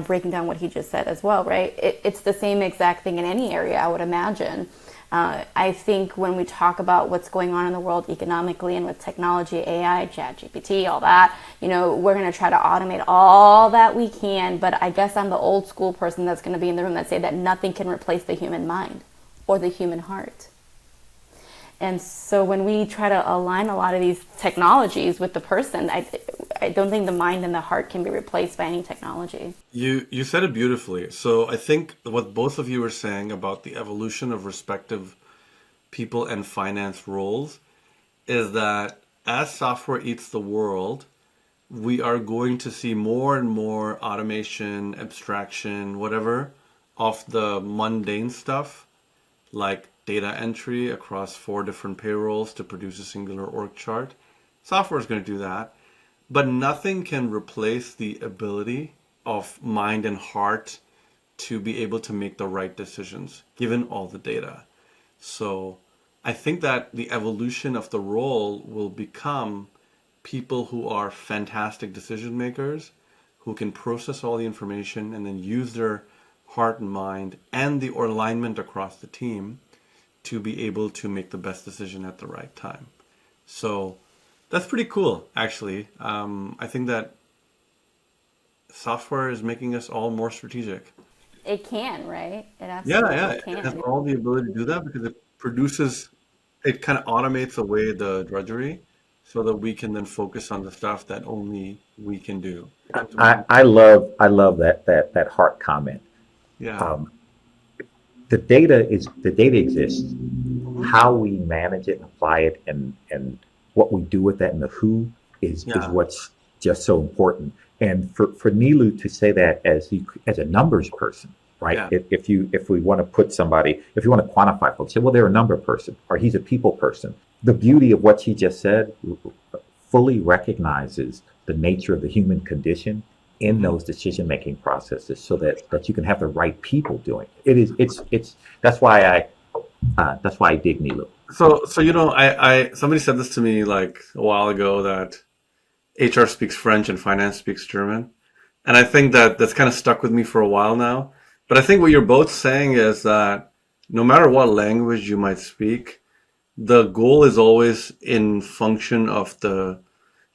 breaking down what he just said as well, right? It's the same exact thing in any area, I would imagine. I think when we talk about what's going on in the world economically and with technology, AI, ChatGPT, all that, we're going to try to automate all that we can. But I guess I'm the old school person that's going to be in the room that say that nothing can replace the human mind or the human heart. And so when we try to align a lot of these technologies with the person, I don't think the mind and the heart can be replaced by any technology. You said it beautifully. So I think what both of you were saying about the evolution of respective people and finance roles is that as software eats the world, we are going to see more and more automation, abstraction, whatever, of the mundane stuff, like data entry across 4 different payrolls to produce a singular org chart. Software is going to do that, but nothing can replace the ability of mind and heart to be able to make the right decisions given all the data. So I think that the evolution of the role will become people who are fantastic decision makers, who can process all the information and then use their heart and mind and the alignment across the team to be able to make the best decision at the right time. So that's pretty cool, actually. I think that software is making us all more strategic. It can, right? It Yeah, absolutely yeah, it has can. all the ability to do that because it kind of automates away the drudgery so that we can then focus on the stuff that only we can do. I love that heart comment. Yeah. Um, the data exists. Hmm. How we manage it and apply it, and what we do with that, and the who is Yeah. what's just so important. And for Nilu to say that as a numbers person, right? Yeah. If we want to put somebody, if you want to quantify folks, say, well, they're a number person, or he's a people person. The beauty of what she just said fully recognizes the nature of the human condition in Hmm. those decision making processes, so that you can have the right people doing it. It's that's why I dig Nilu. So I somebody said this to me like a while ago that HR speaks French and finance speaks German. And I think that that's kind of stuck with me for a while now. But I think what you're both saying is that no matter what language you might speak, the goal is always in function of the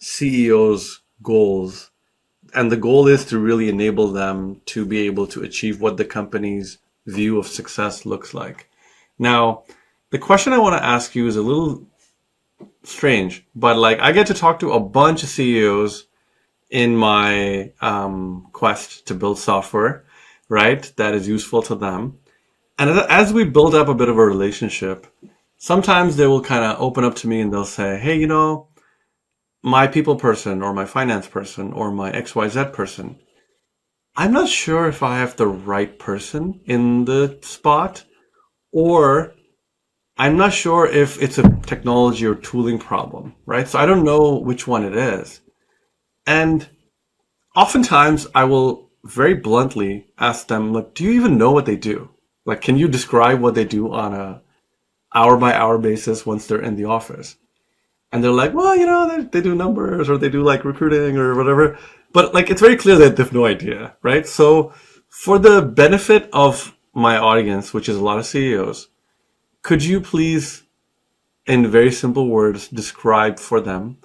CEO's goals. And the goal is to really enable them to be able to achieve what the company's view of success looks like. Now, the question I want to ask you is a little strange, but like I get to talk to a bunch of CEOs in my quest to build software, right, that is useful to them. And as we build up a bit of a relationship, sometimes they will kind of open up to me and they'll say, hey, my people person or my finance person or my XYZ person, I'm not sure if I have the right person in the spot, or I'm not sure if it's a technology or tooling problem, right? So I don't know which one it is. And oftentimes I will very bluntly ask them, like, do you even know what they do? Like, can you describe what they do on a hour by hour basis once they're in the office? And they're like, well, they do numbers or they do like recruiting or whatever. But like, it's very clear that they have no idea, right? So for the benefit of my audience, which is a lot of CEOs, could you please, in very simple words, describe for them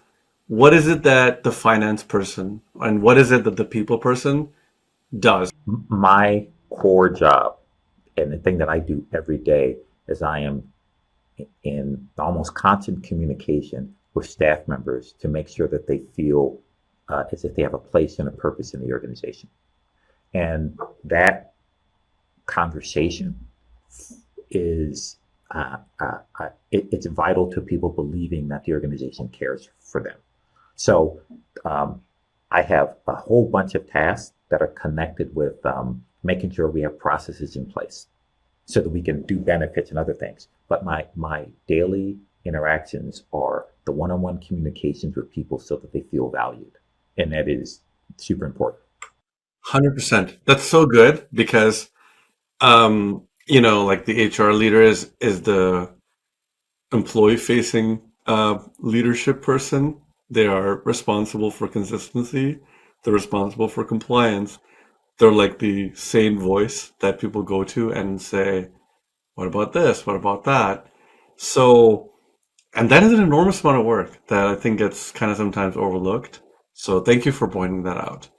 what is it that the finance person and what is it that the people person does? My core job, and the thing that I do every day, is I am in almost constant communication with staff members to make sure that they feel as if they have a place and a purpose in the organization. And that conversation is it's vital to people believing that the organization cares for them. So I have a whole bunch of tasks that are connected with making sure we have processes in place so that we can do benefits and other things. But my daily interactions are the one-on-one communications with people so that they feel valued. And that is super important. 100%. That's so good because, like the HR leader is the employee facing leadership person. They are responsible for consistency. They're responsible for compliance. They're like the sane voice that people go to and say, what about this? What about that? So, and that is an enormous amount of work that I think gets kind of sometimes overlooked. So thank you for pointing that out.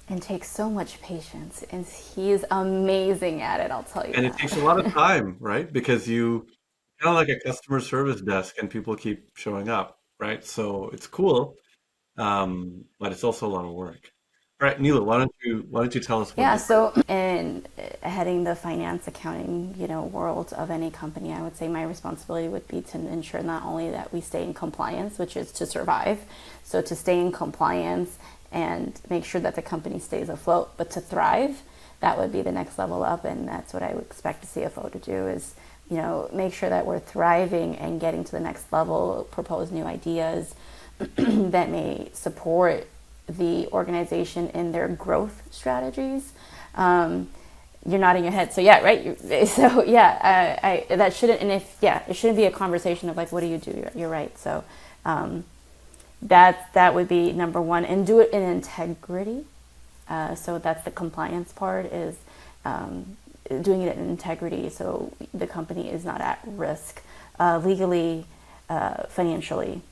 And takes so much patience. And he's amazing at it, I'll tell you And it takes a lot of that. time, right? Because you kind of like a customer service desk and people keep showing up, right? So it's cool, but it's also a lot of work. All right, Neela, why don't you tell us what Yeah, you so in heading the finance accounting, world of any company, I would say my responsibility would be to ensure not only that we stay in compliance, which is to survive, so to stay in compliance and make sure that the company stays afloat, but to thrive, that would be the next level up, and that's what I would expect a CFO to do is, make sure that we're thriving and getting to the next level, propose new ideas that may support the organization in their growth strategies. You're nodding your head, so yeah, right. So yeah, I that shouldn't, and if yeah, it shouldn't be a conversation of like, what do you do? You're right. So that would be number one, and do it in integrity. So that's the compliance part, is doing it in integrity, so the company is not at risk legally, financially.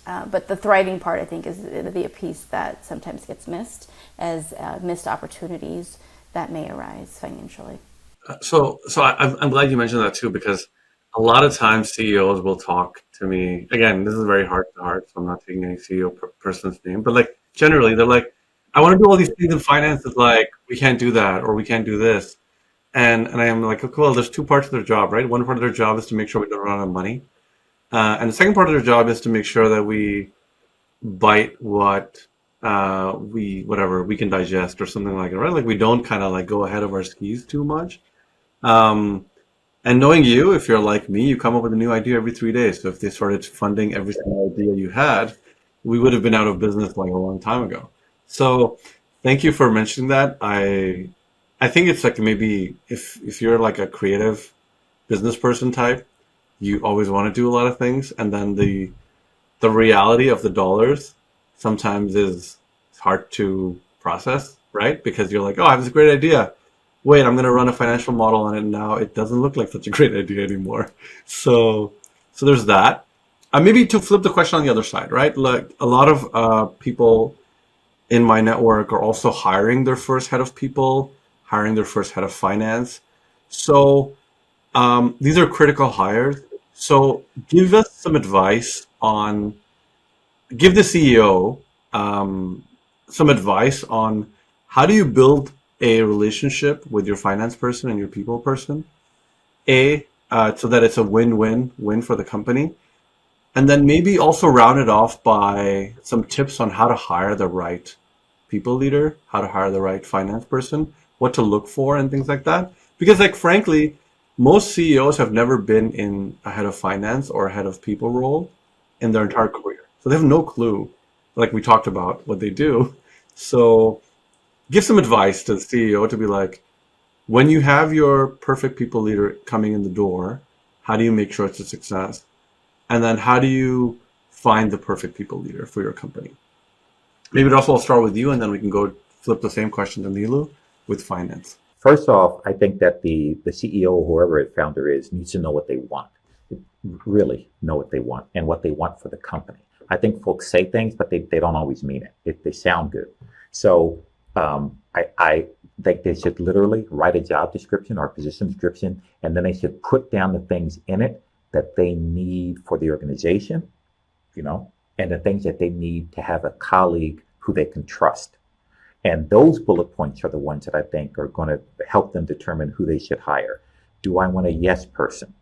But the thriving part, I think, is the piece that sometimes gets missed, as missed opportunities that may arise financially. I'm glad you mentioned that too, because a lot of times CEOs will talk to me. Again, this is very heart to heart, so I'm not taking any CEO person's name, but like generally, they're like, "I want to do all these things in finance." It's like we can't do that, or we can't do this, and I am like, "Okay, well, there's two parts of their job, right? One part of their job is to make sure we don't run out of money, and the second part of their job is to make sure that we bite what we whatever we can digest or something like it, right? Like we don't kind of like go ahead of our skis too much." Um, and knowing you, if you're like me, you come up with a new idea every 3 days. So if they started funding every single idea you had, we would have been out of business like a long time ago. So thank you for mentioning that. I think it's like maybe if you're like a creative business person type, you always want to do a lot of things, and then the reality of the dollars sometimes is hard to process, right? Because you're like, oh, I have this great idea. Wait, I'm going to run a financial model on it now. It doesn't look like such a great idea anymore. So, so there's that. Maybe to flip the question on the other side, right? Like a lot of people in my network are also hiring their first head of people, hiring their first head of finance. So these are critical hires. So give us some advice on give the CEO some advice on how do you build a relationship with your finance person and your people person, so that it's a win-win-win for the company, and then maybe also round it off by some tips on how to hire the right people leader, how to hire the right finance person, what to look for, and things like that. Because, like, frankly, most CEOs have never been in a head of finance or a head of people role in their entire career. So they have no clue, like we talked about, what they do. So give some advice to the CEO to be like, when you have your perfect people leader coming in the door, how do you make sure it's a success? And then how do you find the perfect people leader for your company? Maybe also I'll start with you, and then we can go flip the same question to Nilu with finance. First off, I think that the CEO or whoever the founder is needs to know what they want, really know what they want and what they want for the company. I think folks say things, but they don't always mean it. They sound good. So I think they should literally write a job description or a position description, and then they should put down the things in it that they need for the organization, and the things that they need to have a colleague who they can trust. And those bullet points are the ones that I think are going to help them determine who they should hire. Do I want a yes person?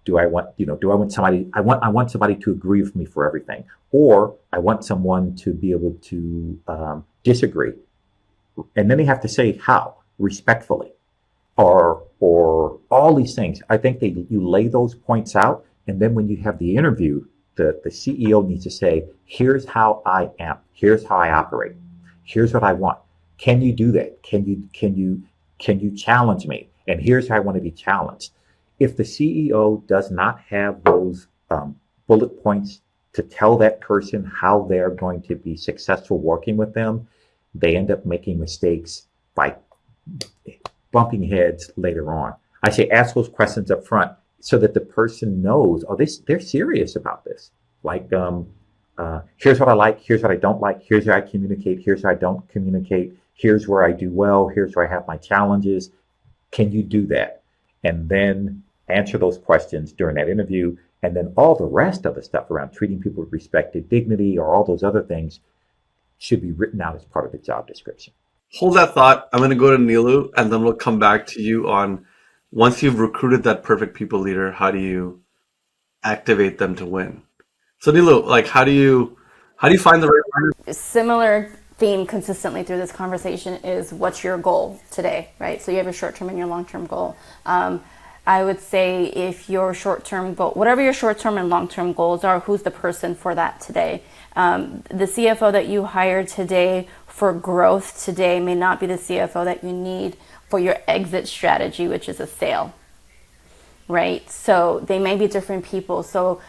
Do I want somebody, I want somebody to agree with me for everything, or I want someone to be able to disagree. And then they have to say how, respectfully, or all these things. I think you lay those points out, and then when you have the interview, the CEO needs to say, here's how I am, here's how I operate, here's what I want. Can you do that? Can you challenge me? And here's how I want to be challenged. If the CEO does not have those bullet points to tell that person how they're going to be successful working with them, they end up making mistakes by bumping heads later on. I say ask those questions up front so that the person knows, oh, they're serious about this. Like, here's what I like, here's what I don't like, here's how I communicate, here's how I don't communicate, here's where I do well, here's where I have my challenges. Can you do that? And then answer those questions during that interview. And then all the rest of the stuff around treating people with respect and dignity, or all those other things, should be written out as part of the job description. Hold that thought. I'm going to go to Nilu, and then we'll come back to you on once you've recruited that perfect people leader, how do you activate them to win? So Nilu, like how do you find the right Similar theme consistently through this conversation is, what's your goal today, right? So you have your short-term and your long-term goal. I would say if your short-term goal, whatever your short-term and long-term goals are, who's the person for that today? The CFO that you hire today for growth today may not be the CFO that you need for your exit strategy, which is a sale. right? So they may be different people. So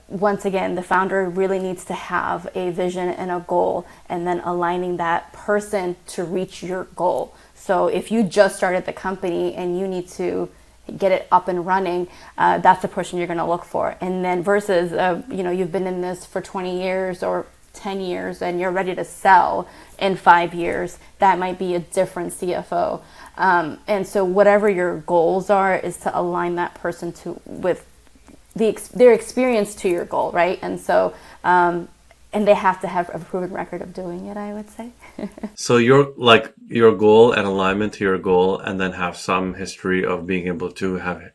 once again, the founder really needs to have a vision and a goal, and then aligning that person to reach your goal. So if you just started the company and you need to get it up and running, that's the person you're going to look for. And then versus, you've been in this for 20 years or 10 years and you're ready to sell in 5 years, that might be a different CFO. And so whatever your goals are is to align that person with their experience to your goal, right? And so, and they have to have a proven record of doing it, I would say. So you're like your goal and alignment to your goal, and then have some history of being able to have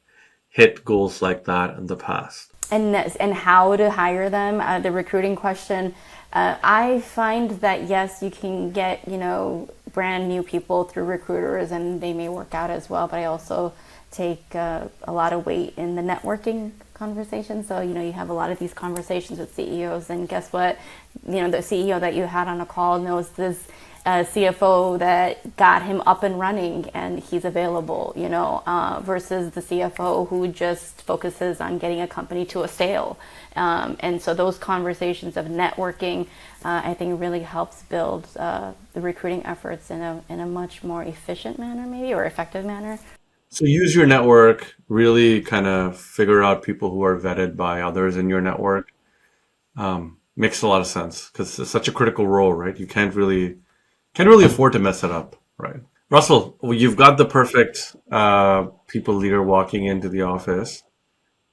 hit goals like that in the past. And how to hire them, the recruiting question. I find that yes, you can get brand new people through recruiters, and they may work out as well. But I also take a lot of weight in the networking conversation. So you have a lot of these conversations with CEOs, and guess what? The CEO that you had on a call knows this CFO that got him up and running, and he's available. Versus the CFO who just focuses on getting a company to a sale. And so those conversations of networking, I think, really helps build the recruiting efforts in a much more efficient manner, maybe, or effective manner. So use your network, really kind of figure out people who are vetted by others in your network. Makes a lot of sense because it's such a critical role, right? You can't really afford to mess it up, right? Russell, well, you've got the perfect people leader walking into the office.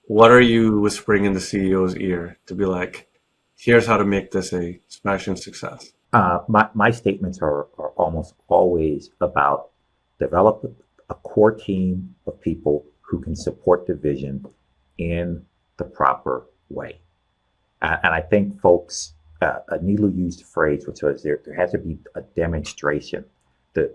What are you whispering in the CEO's ear to be like, here's how to make this a smashing success? My statements are almost always about develop a core team of people who can support the vision in the proper way. And I think folks, Nilu used a phrase which was there has to be a demonstration. The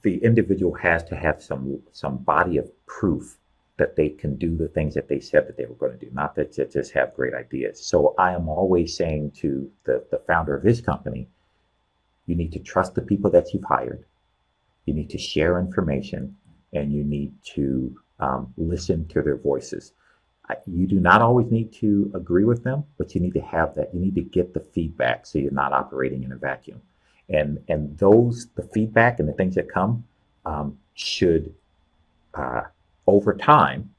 individual has to have some body of proof that they can do the things that they said that they were going to do, not that to just have great ideas. So I am always saying to the founder of this company, you need to trust the people that you've hired. You need to share information, and you need to listen to their voices. You do not always need to agree with them, but you need to have that. You need to get the feedback so you're not operating in a vacuum. And the feedback and the things that come should, over time,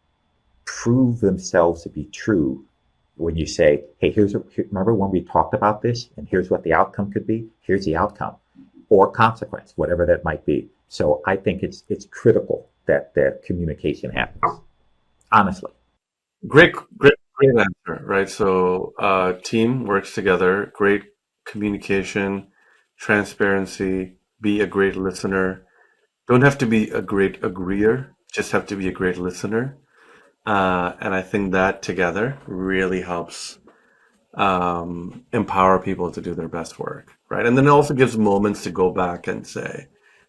prove themselves to be true. When you say, hey, remember when we talked about this, and here's what the outcome could be? Here's the outcome, or consequence, whatever that might be. So I think it's critical that communication happens, honestly. Great answer, right? So, team works together, great communication, transparency, be a great listener. Don't have to be a great agreeer, just have to be a great listener. And I think that together really helps empower people to do their best work, right? And then it also gives moments to go back and say,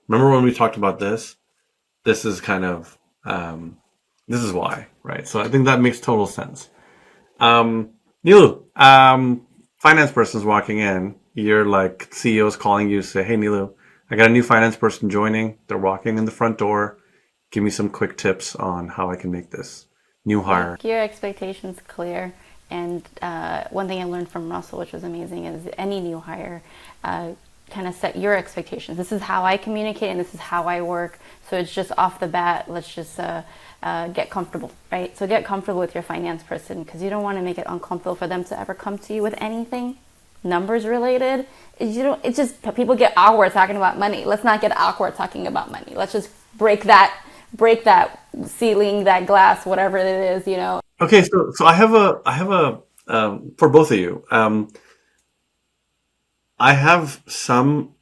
remember when we talked about this? This is kind of, this is why, right? So I think that makes total sense. Nilu, finance person's walking in. You're like, CEO's calling you, say, hey, Nilu, I got a new finance person joining. They're walking in the front door. Give me some quick tips on how I can make this new hire. Make your expectations clear. And one thing I learned from Russell, which was amazing, is any new hire, kind of set your expectations. This is how I communicate, and this is how I work. So it's just off the bat, let's just get comfortable, right? So get comfortable with your finance person, because you don't want to make it uncomfortable for them to ever come to you with anything numbers related. It's just people get awkward talking about money. Let's not get awkward talking about money. Let's just break that ceiling, that glass, whatever it is. Okay, so I have a for both of you. I have some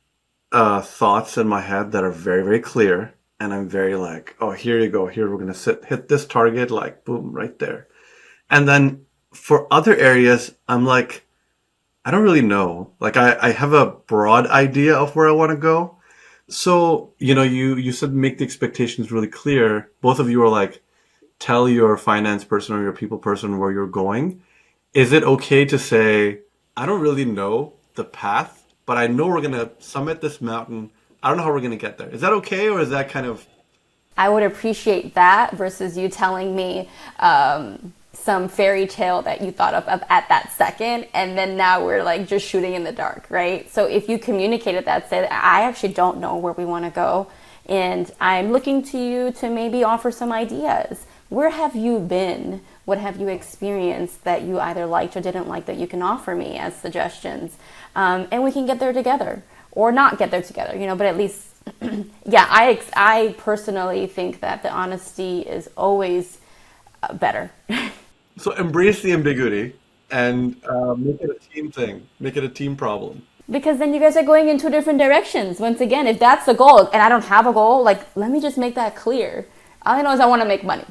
thoughts in my head that are very, very clear, and I'm very like, oh, here you go. Here we're gonna hit this target, like boom, right there. And then for other areas, I'm like, I don't really know. Like I have a broad idea of where I want to go. So, you said make the expectations really clear. Both of you are like, tell your finance person or your people person where you're going. Is it okay to say, I don't really know the path, but I know we're going to summit this mountain. I don't know how we're going to get there. Is that okay, or is that kind of I would appreciate that versus you telling me some fairy tale that you thought of at that second, and then now we're like just shooting in the dark, right? So if you communicated that, said, I actually don't know where we want to go, and I'm looking to you to maybe offer some ideas. Where have you been? What have you experienced that you either liked or didn't like that you can offer me as suggestions? And we can get there together or not get there together, but at least, yeah, I personally think that the honesty is always better. So embrace the ambiguity and make it a team thing. Make it a team problem. Because then you guys are going in two different directions. Once again, if that's the goal and I don't have a goal, like, let me just make that clear. All I know is I want to make money.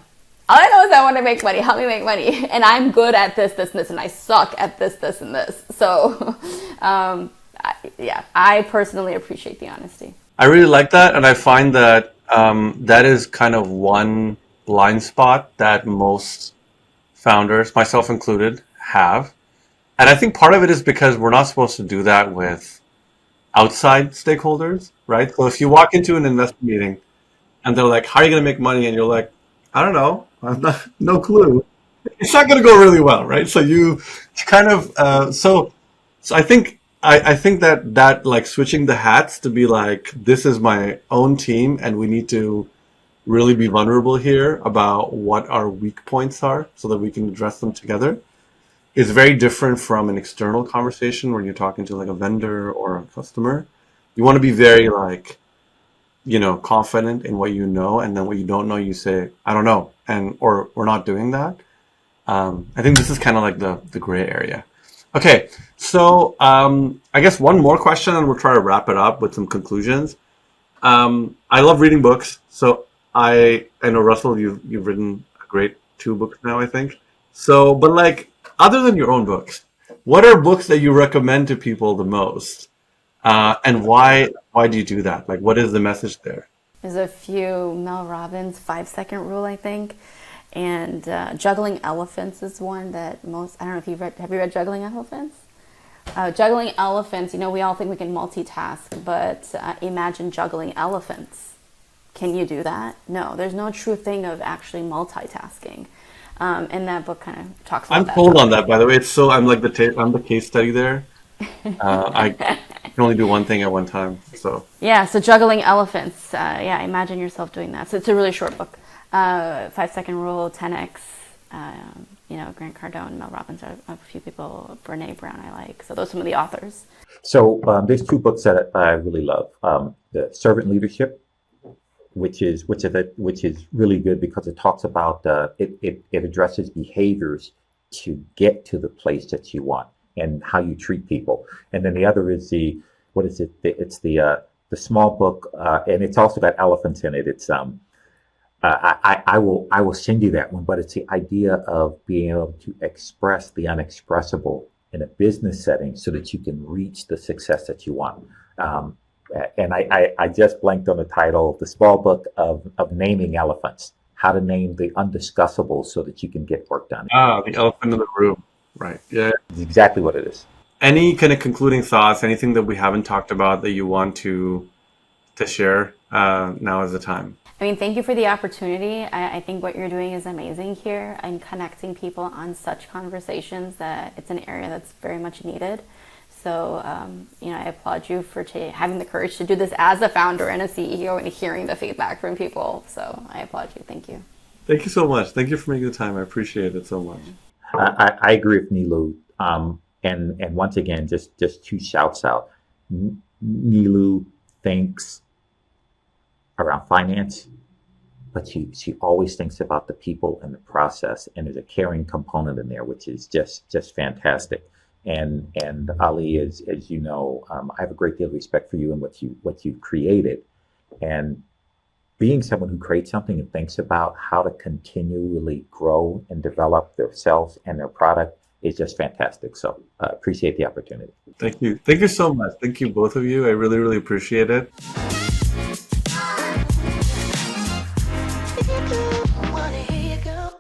All I know is I want to make money. Help me make money. And I'm good at this, this, and this. And I suck at this, this, and this. So, I personally appreciate the honesty. I really like that. And I find that that is kind of one blind spot that most founders, myself included, have. And I think part of it is because we're not supposed to do that with outside stakeholders, right? So if you walk into an investment meeting and they're like, how are you going to make money? And you're like, I don't know. I've not, no clue. It's not going to go really well, right? So you kind of, so I think, I think that like switching the hats to be like, this is my own team and we need to really be vulnerable here about what our weak points are so that we can address them together is very different from an external conversation when you're talking to like a vendor or a customer. You want to be very like, confident in what you know, and then what you don't know, you say, I don't know, or we're not doing that. I think this is kind of like the gray area. Okay, so I guess one more question, and we'll try to wrap it up with some conclusions. I love reading books, so I know Russell, you've written a great 2 books now, I think. So, but like, other than your own books, what are books that you recommend to people the most? And why do you do that? Like, what is the message there? There's a few Mel Robbins 5-second rule, I think. And Juggling Elephants is one that most, I don't know if have you read Juggling Elephants? Juggling Elephants, we all think we can multitask, but imagine juggling elephants. Can you do that? No, there's no true thing of actually multitasking. And that book kind of talks about I'm that. cold on that, by the way. It's so I'm like I'm the case study there. I can only do one thing at one time. So so Juggling Elephants. Imagine yourself doing that. So it's a really short book. 5-second rule, 10x. Grant Cardone, Mel Robbins are a few people. Brene Brown I like. So those are some of the authors. So there's 2 books that I really love. The Servant Leadership, which is really good because it talks about it addresses behaviors to get to the place that you want and how you treat people. And then the other is it's the small book, and it's also got elephants in it. It's I will send you that one, but it's the idea of being able to express the unexpressible in a business setting so that you can reach the success that you want. And I just blanked on the title, the small book of naming elephants, how to name the undiscussable so that you can get work done. the elephant in the room, right? Yeah. It's exactly what it is. Any kind of concluding thoughts? Anything that we haven't talked about that you want to share? Now is the time. Thank you for the opportunity. I think what you're doing is amazing here and connecting people on such conversations that it's an area that's very much needed. So, I applaud you for having the courage to do this as a founder and a CEO and hearing the feedback from people. So I applaud you. Thank you. Thank you so much. Thank you for making the time. I appreciate it so much. I agree with Nilu. And once again, just 2 shouts out. Nilu thinks around finance, but she always thinks about the people and the process, and there's a caring component in there, which is just fantastic. And Ali, as you know, I have a great deal of respect for you and what you've created, and being someone who creates something and thinks about how to continually grow and develop themselves and their product is just fantastic. So appreciate the opportunity. Thank you. Thank you so much. Thank you, both of you. I really, really appreciate it.